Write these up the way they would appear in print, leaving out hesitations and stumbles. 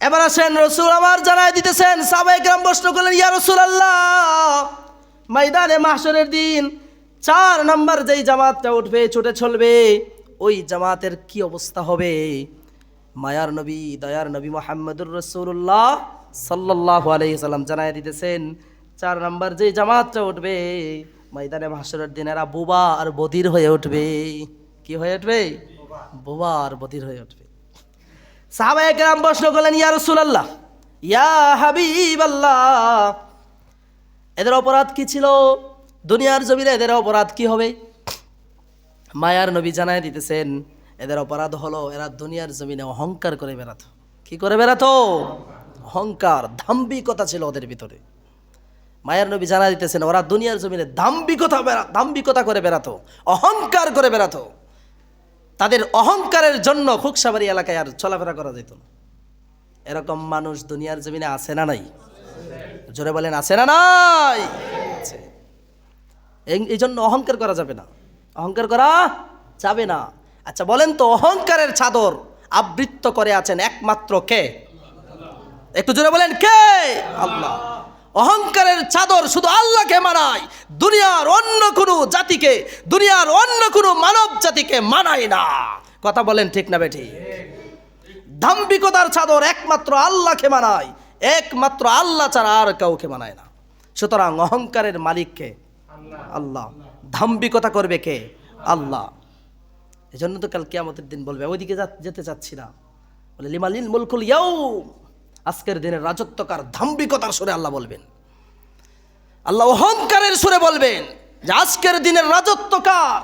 এবার আসেন রসুল আমার জানাই দিতেছেন, সাহাবায়ে কেরাম প্রশ্ন করলেন, ইয়া রাসূলুল্লাহ, ময়দানে মাহশরের দিন 4 নাম্বার যেই জামাতটা উঠবে, ছুটে চলবে, ওই জামাতের কি অবস্থা হবে? মায়ার নবী, দয়ার নবী মুহাম্মদুর রাসূলুল্লাহ সাল্লাল্লাহু আলাইহি সাল্লাম জানাই দিতেছেন, 4 নাম্বার যেই জামাতটা উঠবে ময়দানে মাহশরের দিন, এরা বোবা আর বধির হয়ে উঠবে। কি হয়ে উঠবে? বোবা আর বধির হয়ে উঠবে। সাহাবায়ে কেরাম প্রশ্ন করলেন, ইয়া রাসূলুল্লাহ, ইয়া হাবিবাল্লাহ, এদের অপরাধ কি ছিল? দুনিয়ার জমিনে এদের অপরাধ কি হবে? মায়ার নবী জানায় দিতেছেন, এদের অপরাধ হলো এরা দুনিয়ার জমিনে অহংকার করে বেড়াতো। কি করে বেড়াতো? অহংকার, দাম্ভিকতা ছিল ওদের ভিতরে। মায়ার নবী জানায় দিতেছেন, ওরা দুনিয়ার জমিনে দাম্ভিকতা করে বেড়াতো, অহংকার করে বেড়াতো। তাদের অহংকারের জন্য খুকসাবাড়ি এলাকায় আর চলাফেরা করা যেত না। এরকম মানুষ দুনিয়ার জমিনে আছে না নাই? জোরে বলেন, আছে না নাই? আছে। এই জন্য অহংকার করা যাবে না, অহংকার করা যাবে না। আচ্ছা বলেন তো, অহংকারের চাদর আবৃত করে আছেন একমাত্র কে? একটু জোরে বলেন, কে? আল্লাহ। অহংকারের চাদর শুধু আল্লাহকে মানায়, দুনিয়ার অন্য কোনো জাতিকে, দুনিয়ার অন্য কোনো মানব জাতিকে মানায় না। কথা বলেন ঠিক না বেঠিক? দাম্ভিকতার চাদর একমাত্র আল্লাহকে মানায়, একমাত্র আল্লাহ ছাড়া আর কাউকে মানায় না। সুতরাং অহংকারের মালিক কে? আল্লাহ। দাম্ভিকতা করবে কে? আল্লাহ। এই জন্য তো কাল কিয়ামতের দিন বলবে, ওইদিকে যেতে চাচ্ছি না, বলে লিমালিল মুলকুল ইয়াউম, আজকের দিনের রাজত্বকার দাম্ভিকতার সুরে আল্লাহ বলবেন। আল্লাহ অহংকারের সুরে বলবেন যে আজকের দিনের রাজত্বকার।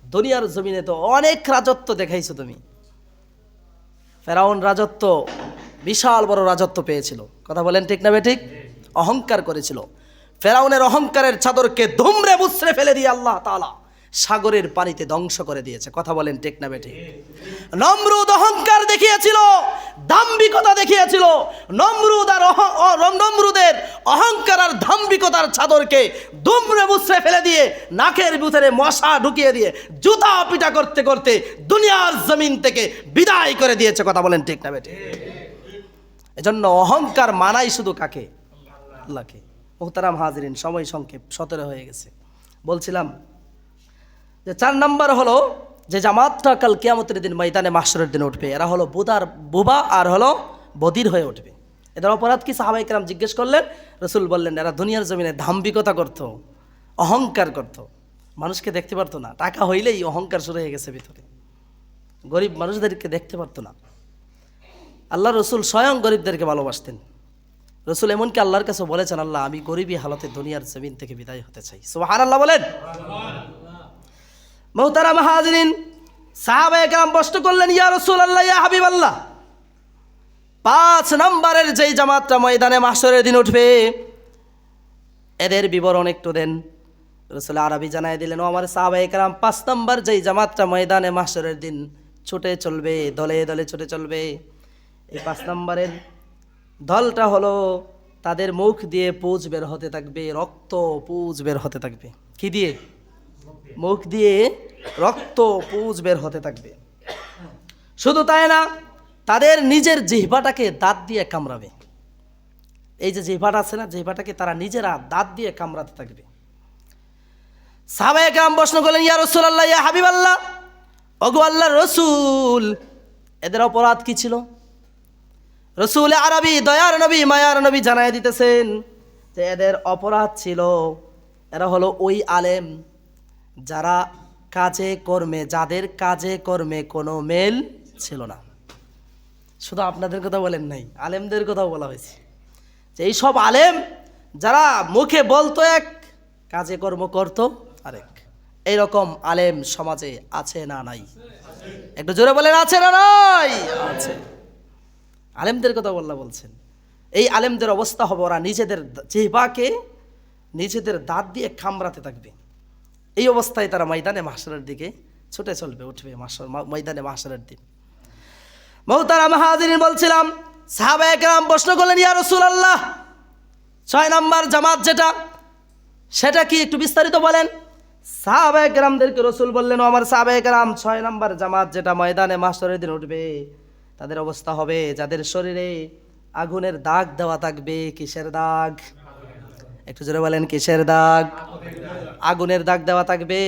দুনিয়ার জমিনে তো অনেক রাজত্ব দেখাইছো তুমি। ফেরাউন রাজত্ব, বিশাল বড় রাজত্ব পেয়েছিল। কথা বলেন ঠিক না বেঠিক? অহংকার করেছিল। ফেরাউনের অহংকারের চাদরকে ধুমরে মুছড়ে ফেলে দিয়ে আল্লাহ তাআলা সাগরের পানিতে ধ্বংস করে দিয়েছে। কথা বলেন ঠিক না বেঠিক? নমরুদ অহংকার দেখিয়েছিল, দাম্ভিকতা দেখিয়েছিল। নমরুদের অহংকার আর দাম্ভিকতার চাদরকে ধুমরে মুছড়ে ফেলে দিয়ে, নাকের ভিতরে মশা ঢুকিয়ে দিয়ে, জুতা পিটা করতে করতে দুনিয়ার জমিন থেকে বিদায় করে দিয়েছে। কথা বলেন ঠিক না বেঠিক? এজন্য অহংকার মানাই শুধু কাকে? আল্লাহকে। মুহতারাম হাজিরিন, সময় সংক্ষেপ, 17 হয়ে গেছে। বলছিলাম যে 4 নাম্বার হলো যে জামাতটা কাল কিয়ামতের দিন ময়দানে মাহশরের দিন উঠবে, এরা হলো বোবা আর হলো বধির হয়ে উঠবে। এদের অপরাধ কি? সাহাবায়ে কেরাম জিজ্ঞেস করলেন, রাসূল বললেন, এরা দুনিয়ার জমিনে দাম্ভিকতা করত, অহংকার করত, মানুষকে দেখতে পারতো না। টাকা হইলেই অহংকার শুরু হয়ে গেছে ভিতরে। গরিব মানুষদেরকে দেখতে পারতো না। আল্লাহ রসুল স্বয়ং গরিবদেরকে ভালোবাসতেন। রসুল এমনকি আল্লাহর কাছে বলেছেন, আল্লাহ আমি গরিবী হালতে দুনিয়ার জমিন থেকে বিদায় হতে চাই। সুবহানাল্লাহ বলেন। মুহতারাম হাজিরিন, সাহাবায়ে কেরাম প্রশ্ন করলেন, ইয়া রাসূলুল্লাহ, ইয়া হাবিবাল্লাহ, 5 নম্বরের যেই জামাতটা ময়দানে মাহশরের দিন উঠবে, এদের বিবরণ একটু দেন। রাসূল আরবি জানায় দিলেন, ও আমার সাহাবায়ে কেরাম, 5 নম্বর যেই জামাতটা ময়দানে মাহশরের দিন ছুটে চলবে, দলে দলে ছুটে চলবে, এই 5 নম্বরের দলটা হলো, তাদের মুখ দিয়ে পুঁজ বের হতে থাকবে, রক্ত পুঁজ বের হতে থাকবে। কি দিয়ে? মুখ দিয়ে রক্ত পুঁজ বের হতে থাকবে। শুধু তাই না, তাদের নিজের জিহ্বাটাকে দাঁত দিয়ে কামড়াবে। এই যে জিহ্বাটা আছে না, জিহ্বাটাকে তারা নিজেরা দাঁত দিয়ে কামড়াতে থাকবে। সাহাবায়ে কেরাম প্রশ্ন করলেন, ইয়া রাসূলুল্লাহ, ইয়া হাবিবাল্লাহ, ওগো আল্লাহর রাসূল, এদের অপরাধ কি ছিল? রসুল আরবি, দয়ার নবী, মায়ার নবী জানায় দিতেছেন যে এদের অপরাধ ছিল, এরা হলো ওই আলেম যারা কাজে কর্মে, যাদের কাজে কর্মে কোনো মেল ছিল না। শুধু আপনাদের কথা বলেন নাই, আলেমদের কথাও বলা হয়েছে যে এই সব আলেম যারা মুখে বলতো এক, কাজে কর্ম করতো আরেক। এইরকম আলেম সমাজে আছে না নাই? একটু জোরে বলেন, আছে না নাই? আছে। আলেমদের কথা আল্লাহ বলছেন। এই আলেমদের অবস্থা হবে, ওরা নিজেদের জিহ্বাকে নিজেদের দাঁত দিয়ে কামড়াতে থাকবে। এই অবস্থায় তারা ময়দানে মাহশরের দিকে ছুটে চলবে, উঠবে ময়দানে মাহশরের দিন। মুহতারাম হাজিরিন, বলছিলাম সাহাবায়ে কেরাম প্রশ্ন করলেন, ইয়া রাসূলুল্লাহ, 6 নম্বর জামাত যেটা, সেটা কি একটু বিস্তারিত বলেন। সাহাবায়ে কেরামদেরকে রাসূল বললেন, ও আমার সাহাবায়ে কেরাম, 6 নম্বর জামাত যেটা ময়দানে মাহশরের দিন উঠবে, তাদের অবস্থা হবে যাদের শরীরে আগুনের দাগ দেওয়া থাকবে। কিসের দাগ? একটু জোরে বলেন, কিসের দাগ? আগুনের দাগ দেওয়া থাকবে।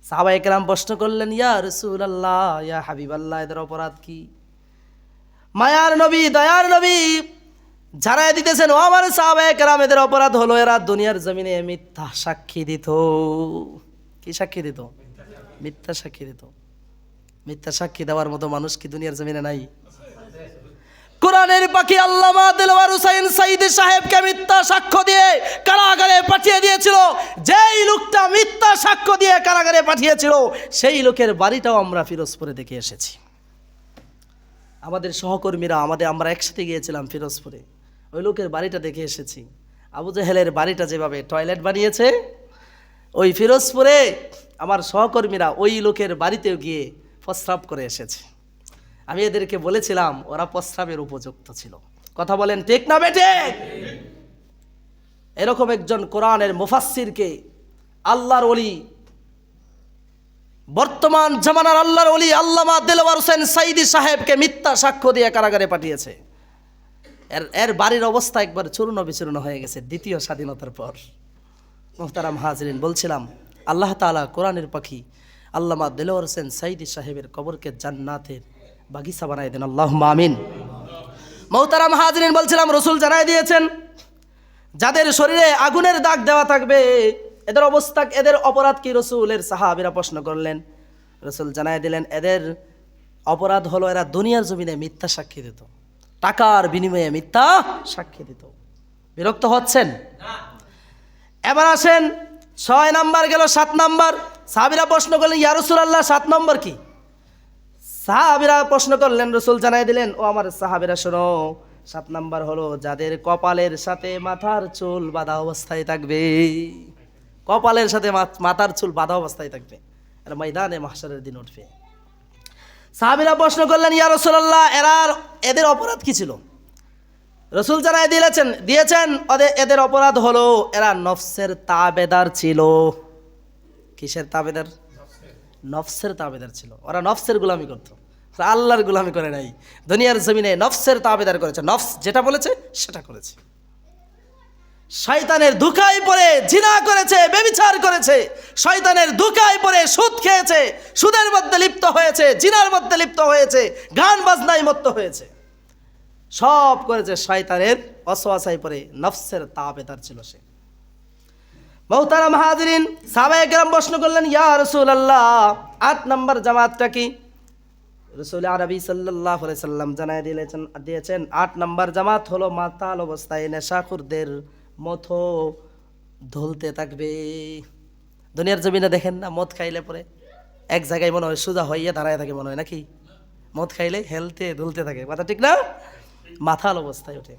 সাহাবায়ে কেরাম প্রশ্ন করলেন, ইয়া রাসূলুল্লাহ, ইয়া হাবিবাল্লাহ, এদের অপরাধ কি? মায়ার নবী, দয়ার নবী জানায় দিতেছেন, ও আমার সাহাবায়ে কেরাম, এদের অপরাধ হলো এরা দুনিয়ার জমিনে মিথ্যা সাক্ষী দিত। কি সাক্ষী দিত? মিথ্যা সাক্ষী দিত। মিথ্যা সাক্ষী দেওয়ার মতো মানুষ কি দুনিয়ার জমিনে নাই? কোরআনের পাখি আল্লামা দেলওয়ার হুসাইন সাইদি সাহেবকে মিথ্যা সাক্ষ্য দিয়ে কারাগারে পাঠিয়ে দিয়েছিল। যেই লোকটা মিথ্যা সাক্ষ্য দিয়ে কারাগারে পাঠিয়েছিল, সেই লোকের বাড়িটাও আমরা ফিরোজপুরে দেখে এসেছি। আমাদের সহকর্মীরা, আমরা একসাথে গিয়েছিলাম ফিরোজপুরে, ওই লোকের বাড়িটা দেখে এসেছি। আবু জেহেলের বাড়িটা যেভাবে টয়লেট বানিয়েছে, ওই ফিরোজপুরে আমার সহকর্মীরা ওই লোকের বাড়িতেও গিয়ে প্রস্রাব করে এসেছে। আমি এদেরকে বলেছিলাম ওরা প্রস্রাবের উপযুক্ত ছিল। কথা বলেন ঠিক না বেটে? এরকম একজন কোরআনের মুফাসসিরকে আল্লাহর ওলি, বর্তমান জামানার আল্লাহর ওলি আল্লামা দেলওয়ার হোসেন সাইদি সাহেবকে মিথ্যা সাক্ষ্য দিয়ে কারাগারে পাঠিয়েছে। এর বাড়ির অবস্থা একবার চূর্ণ বিচূর্ণ হয়ে গেছে দ্বিতীয় স্বাধীনতার পর। মুহতারাম হাজরিন, বলছিলাম আল্লাহ তাআলা কোরআনের পাখি আল্লামা দেলওয়ার হোসেন সাইদি সাহেবের কবরকে জান্নাতের বাগিচা বানায় দেন, আল্লাহুম্মা আমিন। মুহতারাম হাজরিন, বলছিলাম রাসূল জানায় দিয়েছেন, যাদের শরীরে আগুনের দাগ দেওয়া থাকবে এদের অবস্থা, এদের অপরাধ কি? রাসূলের সাহাবীরা প্রশ্ন করলেন, রাসূল জানায় দিলেন, এদের অপরাধ হলো এরা দুনিয়ার জমিনে মিথ্যা সাক্ষী দিত, টাকার বিনিময়ে মিথ্যা সাক্ষী দিত। বিরক্ত হচ্ছেন? এবার আসেন 6 নাম্বার গেল, 7 নাম্বার। সাহাবীরা প্রশ্ন করলেন, ইয়া রাসূলুল্লাহ, 7 নম্বর কি? সাহাবীরা প্রশ্ন করলেন, রাসূল জানায় দিলেন, ও আমার সাহাবীরা শোনো, 7 নাম্বার হলো যাদের কপালের সাথে মাথার চুল বাঁধা অবস্থায় থাকবে। কপালের সাথে মাথার চুল বাঁধা অবস্থায় থাকবে, এরা ময়দানে মাহশারের দিন উঠবে। সাহাবীরা প্রশ্ন করলেন, ইয়া রাসূলুল্লাহ, এদের অপরাধ কি ছিল? রাসূল জানায় দিয়েছেন এদের অপরাধ হলো এরা নফসের তাবেদার ছিল। কিসের তাবেদার? নফসের তাবেদার ছিল। ওরা নফসের গোলামি করত, আল্লাহর গোলামি করে নাই। দুনিয়ার জমিনে নফসের তাবেদার করেছে, নফস যেটা বলেছে সেটা করেছে। শয়তানের ধোঁকায় পড়ে জিনা করেছে, ব্যভিচার করেছে, শয়তানের ধোঁকায় পড়ে সুদ খেয়েছে, সুদের মধ্যে লিপ্ত হয়েছে, জিনার মধ্যে লিপ্ত হয়েছে, গান বাজনায় মত্ত হয়েছে, সব করেছে শয়তানের ওয়াসওয়াসায় পড়ে। নফসের তাবেদার ছিল সে। মুহতারাম হাজরিন, সাহাবায়ে কেরাম প্রশ্ন করলেন, ইয়া রাসূলুল্লাহ, 8 নম্বর জামাতটা কি? রাসূল আরবি সাল্লাল্লাহু আলাইহি সাল্লাম জানায় দিয়েছেন 8 নম্বর জামাত হলো মাতাল অবস্থায় নেশাখোরদের মতো ধুলতে থাকবে। দুনিয়ার জমিনে দেখেন না, মদ খাইলে পরে এক জায়গায় মনে হয় সোজা হইয়া দাঁড়ায় থাকে, মনে হয় নাকি? মদ খাইলে হেলতে ধুলতে থাকে, কথা ঠিক না? মাথাল অবস্থায় ওঠে।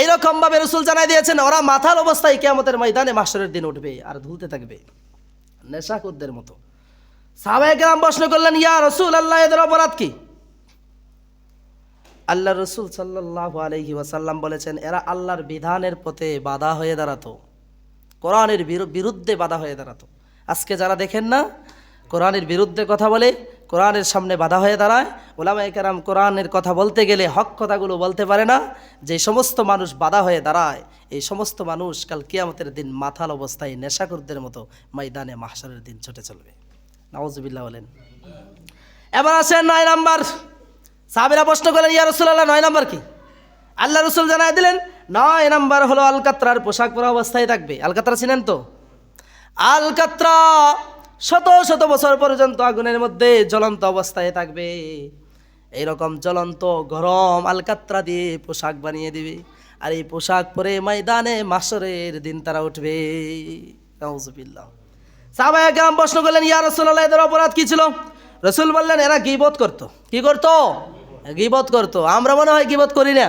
এইরকম ভাবে রাসূল জানাই দিয়েছেন ওরা মাথাল অবস্থায় কিয়ামতের ময়দানে মাহশরের দিন উঠবে আর ধুলতে থাকবে নেশাখোরদের মতো। সাহাবায়ে কেরাম প্রশ্ন করলেন, ইয়া রাসূলুল্লাহ, এদের অপরাধ কি? আল্লাহর রাসূল সাল্লাল্লাহু আলাইহি ওয়াসাল্লাম বলেছেন, এরা আল্লাহর বিধানের পথে বাধা হয়ে দাঁড়াতো, কোরআনের বিরুদ্ধে বাধা হয়ে দাঁড়াতো। আজকে যারা দেখেন না কোরআনের বিরুদ্ধে কথা বলে, কোরআনের সামনে বাধা হয়ে দাঁড়ায়, উলামায়ে কেরাম কোরআনের কথা বলতে গেলে হক কথাগুলো বলতে পারে না, যে সমস্ত মানুষ বাধা হয়ে দাঁড়ায় এই সমস্ত মানুষ কাল কিয়ামতের দিন মাথাল অবস্থায় নেশাখোরদের মতো ময়দানে মাহশরের দিন ছুটে চলবে। নাউজুবিল্লাহ বলেন। এবার আসেন 9 নাম্বার। সাহাবীরা প্রশ্ন করলেন, ইয়া রাসূলুল্লাহ, 9 নাম্বার কি? আল্লাহ রাসূল জানায় দিলেন, 9 নাম্বার হলো আলকাতরার পোশাক পরা অবস্থায় থাকবে। আলকাতরা চিনেন তো? আলকাতরা শত শত বছর পর্যন্ত আগুনের মধ্যে জ্বলন্ত অবস্থায় থাকবে। এইরকম জ্বলন্ত গরম আলকাতরা দিয়ে পোশাক বানিয়ে দিবে, আর এই পোশাক পরে ময়দানে মাহশরের দিন তারা উঠবে। নাউজুবিল্লাহ। সাহাবায়ে কেরাম প্রশ্ন করলেন, ইয়া রাসূলুল্লাহ, এদের অপরাধ কি ছিল? রাসূল বললেন, এরা গীবত করত। কি করত? গীবত করত। আমরা মনে হয় গীবত করি না।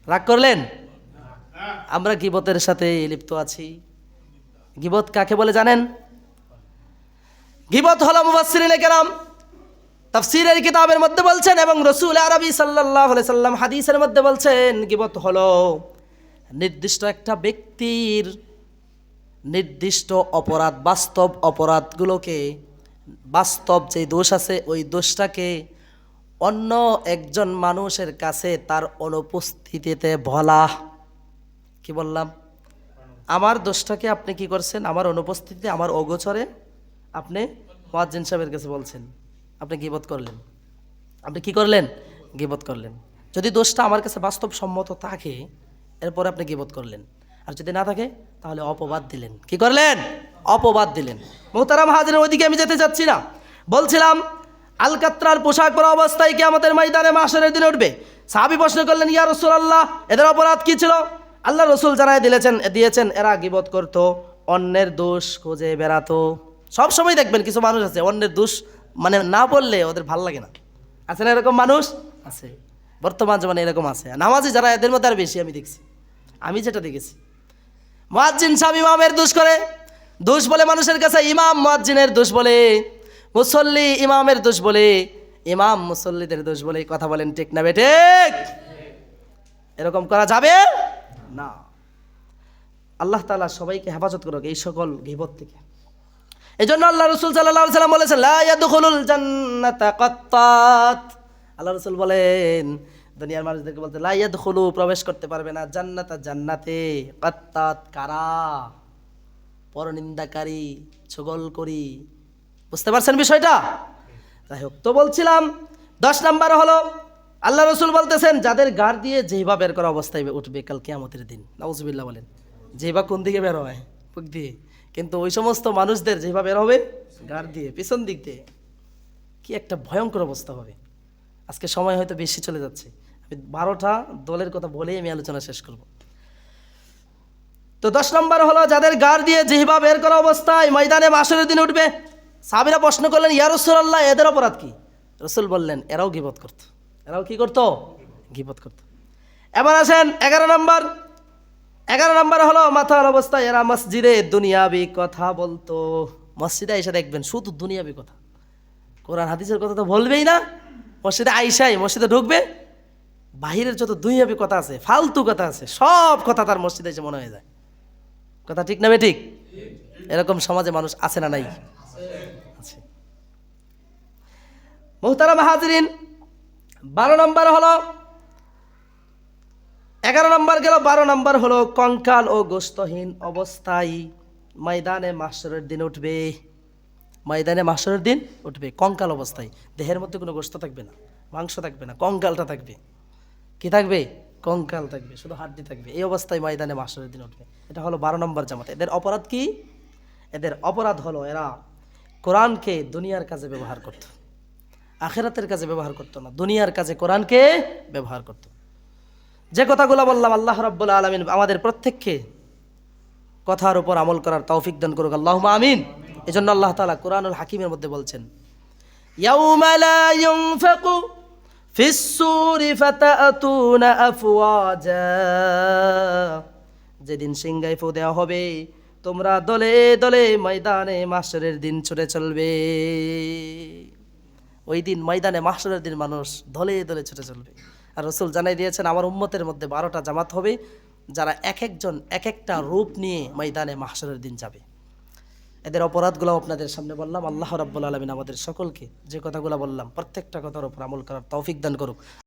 রাগ করলেন? আমরা গীবতের সাথে লিপ্ত আছি। গীবত কাকে বলে জানেন? গীবত হলো মুফাসসিরিনে কেরাম তাফসীরের কিতাবের মধ্যে বলছেন, এবং রাসূল আরবি সাল্লাল্লাহু আলাইহি সাল্লাম হাদিসের মধ্যে বলছেন, গীবত হলো নির্দিষ্ট একটা ব্যক্তির নির্দিষ্ট অপরাধ, বাস্তব অপরাধগুলোকে, বাস্তব যে দোষ আছে ওই দোষটাকে অন্য একজন মানুষের কাছে তার অনুপস্থিতিতে বলা। কি বললাম? আমার দোষটাকে আপনি কি করছেন? আমার অনুপস্থিতিতে, আমার অগোচরে আপনি মুয়াজ্জিন সাহেবের কাছে বলছেন, আপনি গীবত করলেন। আপনি কি করলেন? গীবত করলেন। যদি দোষটা আমার কাছে বাস্তবসম্মত থাকে, এরপরে আপনি গীবত করলেন, আর যদি না থাকে তাহলে অপবাদ দিলেন। কি করলেন? অপবাদ দিলেন। মোহতারাম হাজিরের, ওইদিকে আমি যেতে চাচ্ছি না। বলছিলাম আলকাত্রার পোশাক পরা অবস্থায় কিয়ামতের ময়দানে মাহশরের দিন উঠবে। সাহাবী প্রশ্ন করলেন, ইয়া রাসূলুল্লাহ, এদের অপরাধ কি ছিল? আল্লাহ রসুল জানায় দিয়েছেন এরা গীবত করত, অন্যের দোষ খুঁজে বেড়াতো। সব সময় দেখবেন কিছু মানুষ আছে অন্যের দোষ মানে না বললে ওদের ভাল লাগে না। আছে না এরকম মানুষ? আছে, বর্তমান জমানে এরকম আছে। নামাজি যারা, এদের মধ্যে আর বেশি আমি দেখছি, আমি যেটা দেখেছি। মুয়াজ্জিন সাহেব ইমামের দোষ করে, দোষ বলে মানুষের কাছে, ইমাম মুয়াজ্জিনের দোষ বলে, মুসল্লি ইমামের দোষ বলে, ইমাম মুসল্লিদের দোষ বলে। কথা বলেন ঠিক না বেঠিক? এরকম করা যাবে না। আল্লাহ তাআলা সবাইকে হেফাজত করুক এই সকল গীবত থেকে। এই জন্য আল্লাহ রসুল সাল্লাল্লাহু আলাইহি ওয়াসাল্লাম বলেছেন, লা ইয়াদখুলুল জান্নাতা কাত্তাত। আল্লাহ রসুল বলেন, দুনিয়ার মানুষদেরকে বলতে, লা ইয়াদখুলু, প্রবেশ করতে পারবে না, জান্নাতা, জান্নাতে, কাত্তাত, কারা? পরনিন্দাকারী, ছগলকরী। বুঝতে পারছেন বিষয়টা? যাই হোক, তো বলছিলাম 10 নম্বর হলো আল্লাহ রসুল বলতেছেন, যাদের গাড় দিয়ে জিহ্বা বের করা অবস্থায় উঠবে কাল কিয়ামতের দিন। নাউজুবিল্লাহ বলেন। জিহ্বা কোন দিকে বের হয়? মুখ দিয়ে। কিন্তু ওই সমস্ত মানুষদের জিহ্বা বের হবে গাড় দিয়ে, পিছন দিক দিয়ে। কি একটা ভয়ঙ্কর অবস্থা হবে। আজকে সময় হয়তো বেশি চলে যাচ্ছে, আমি 12টা দলের কথা বলেই আমি আলোচনা শেষ করব। তো 10 নম্বর হলো যাদের গাড় দিয়ে জিহ্বা বের করা অবস্থায় ময়দানে মাহশরের দিন উঠবে। সাহাবীরা প্রশ্ন করলেন, ইয়া রাসূলুল্লাহ, এদের অপরাধ কি? রাসূল বললেন, এরাও গীবত করত। এরাও কি করত? গীবত করত। এবার আসেন 11 নম্বর হলো মাথার অবস্থায় এরা মসজিদে দুনিয়াবি কথা বলতো। মসজিদে এসে দেখবেন শুধু দুনিয়াবি কথা, কোরআন হাদিসের কথা তো বলবেই না। মসজিদে আইসাই মসজিদে ঢুকবে, বাহিরের যত দুনিয়াবি কথা আছে, ফালতু কথা আছে, সব কথা তার মসজিদে এসে মনে হয়ে যায়। কথা ঠিক না বেঠিক? এরকম সমাজে মানুষ আছে না নাই? আছে। মুহতারাম হাজিরিন, 12 নম্বর হলো, 11 নম্বর গেল, 12 নম্বর হলো কঙ্কাল ও গোশতহীন অবস্থায় ময়দানে মাহশরের দিন উঠবে। ময়দানে মাহশরের দিন উঠবে কঙ্কাল অবস্থায়, দেহের মধ্যে কোনো গোশত থাকবে না, মাংস থাকবে না, কঙ্কালটা থাকবে। কি থাকবে? কঙ্কাল থাকবে, শুধু হাড্ডি থাকবে। এই অবস্থায় ময়দানে মাহশরের দিন উঠবে। এটা হলো 12 নম্বর জামাত। এদের অপরাধ কি? এদের অপরাধ হলো এরা কোরআনকে দুনিয়ার কাজে ব্যবহার করত, আখিরাতের কাজে ব্যবহার করত না, দুনিয়ার কাজে কোরআনকে ব্যবহার করত। যে কথাগুলো বললাম, আল্লাহ রাব্বুল আলামিন আমাদের প্রত্যেককে কথার উপর আমল করার তৌফিক দান করুক, আল্লাহুম্মা আমিন। এজন্য আল্লাহ তাআলা কোরআনুল হাকিমের মধ্যে বলছেন, ইয়াউমা লা ইউনফাকু ফিস সূরি ফাতাতুনা আফওয়াজা, যেদিন সিংহায় ফু দেওয়া হবে তোমরা দলে দলে ময়দানে মাহশরের দিন ছুটে চলবে। ওই দিন ময়দানে মাহশরের দিন মানুষ দলে দলে ছুটে চলবে। আর রাসূল জানাই দিয়েছেন, আমার উম্মতের মধ্যে 12টা জামাত হবে, যারা এক একজন এক একটা রূপ নিয়ে ময়দানে মাহশরের দিন যাবে। এদের অপরাধগুলো আপনাদের সামনে বললাম। আল্লাহ রাব্বুল আলামিন আমাদের সকলকে যে কথাগুলো বললাম প্রত্যেকটা কথার উপর আমল করার তৌফিক দান করুক।